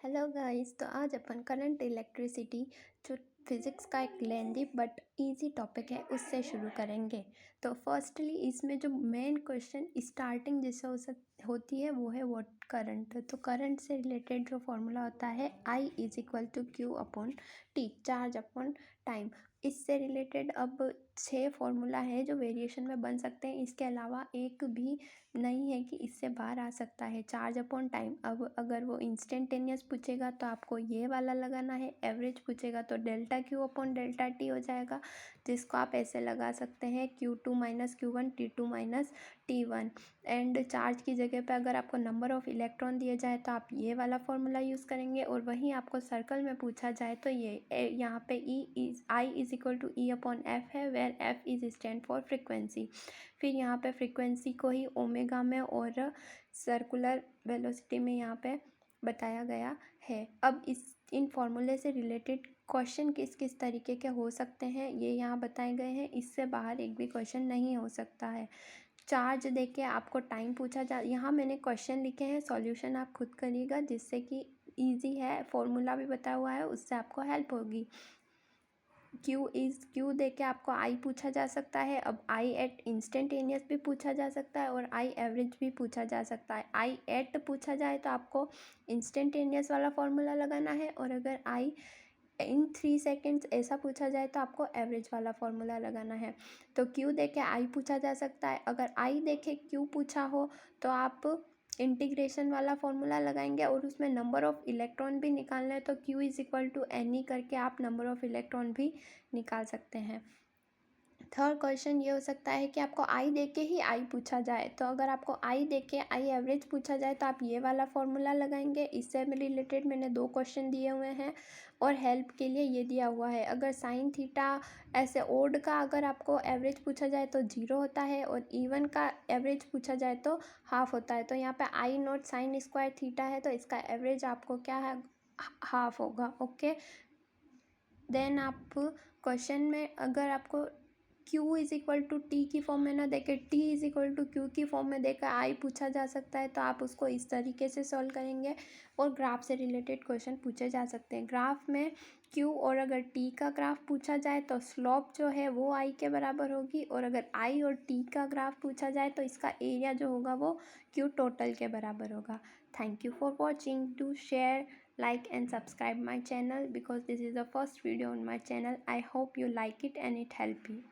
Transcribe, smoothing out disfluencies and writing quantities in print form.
Hello guys. तो आज अपन current electricity जो फिज़िक्स का एक लेंदी बट इजी टॉपिक है उससे शुरू करेंगे। तो फर्स्टली इसमें जो मेन क्वेश्चन स्टार्टिंग जिससे होती है वो है व्हाट करंट। तो करंट से रिलेटेड जो फॉर्मूला होता है I is equal to q upon t, charge upon time. इससे रिलेटेड अब 6 फॉर्मूला है जो वेरिएशन में बन सकते हैं। इसके अलावा एक भी नहीं है कि इससे बाहर आ सकता है, चार्ज अपॉन टाइम। अब अगर वो इंस्टेंटेनियस पूछेगा तो आपको ये वाला लगाना है, एवरेज पूछेगा तो delta Q upon delta T हो जाएगा, जिसको आप ऐसे लगा सकते हैं Q2 minus Q1 T2 minus T1। And charge की जगह पे अगर आपको नंबर ऑफ़ इलेक्ट्रॉन दिए जाए तो आप ये वाला फॉर्मूला यूज़ करेंगे, और वहीं आपको सर्कल में पूछा जाए तो ये यहाँ पे I is equal to E upon F है, where F is stand for frequency. फिर यहाँ पे फ्रिक्वेंसी को ही ओमेगा में और सर्कुलर वेलोसिटी में यहाँ पे बताया गया है। अब इन फॉर्मूले से रिलेटेड क्वेश्चन किस किस तरीके के हो सकते हैं ये यहाँ बताए गए हैं। इससे बाहर एक भी क्वेश्चन नहीं हो सकता है। चार्ज देके आपको टाइम पूछा जा, यहाँ मैंने क्वेश्चन लिखे हैं, सॉल्यूशन आप खुद करिएगा जिससे कि इजी है, फॉर्मूला भी बताया हुआ है, उससे आपको हेल्प होगी। क्यू दे के आपको आई पूछा जा सकता है। अब आई एट इंस्टेंटेनियस भी पूछा जा सकता है और आई एवरेज भी पूछा जा सकता है। आई एट पूछा जाए तो आपको इंस्टेंटेनियस वाला फॉर्मूला लगाना है, और अगर आई इन 3 सेकेंड्स ऐसा पूछा जाए तो आपको एवरेज वाला फॉर्मूला लगाना है। तो क्यू देके आई पूछा जा सकता है, अगर आई देखे क्यू पूछा हो तो आप इंटीग्रेशन वाला फॉर्मूला लगाएंगे और उसमें नंबर ऑफ़ इलेक्ट्रॉन भी निकालना है तो Q is equal to n करके आप नंबर ऑफ़ इलेक्ट्रॉन भी निकाल सकते हैं। थर्ड क्वेश्चन ये हो सकता है कि आपको आई देके ही आई पूछा जाए, तो अगर आपको आई देके आई एवरेज पूछा जाए तो आप ये वाला फॉर्मूला लगाएंगे। इससे रिलेटेड मैंने 2 क्वेश्चन दिए हुए हैं, और हेल्प के लिए ये दिया हुआ है, अगर साइन थीटा ऐसे ओड का अगर आपको एवरेज पूछा जाए तो 0 होता है, और इवन का एवरेज पूछा जाए तो हाफ होता है। तो यहाँ पे आई नॉट साइन स्क्वायर थीटा है तो इसका एवरेज आपको क्या है, हाफ होगा। ओके, देन आप क्वेश्चन में अगर आपको Q is equal to t की फॉर्म में ना देके T is equal to q की फॉर्म में देकर आई पूछा जा सकता है, तो आप उसको इस तरीके से सॉल्व करेंगे। और ग्राफ से रिलेटेड क्वेश्चन पूछे जा सकते हैं। ग्राफ में Q और अगर T का ग्राफ पूछा जाए तो स्लोप जो है वो I के बराबर होगी, और अगर I और T का ग्राफ पूछा जाए तो इसका एरिया जो होगा वो Q टोटल के बराबर होगा। Thank you for watching. Do share, like and subscribe my channel because this is the first video on my channel. I hope you like it and it help you.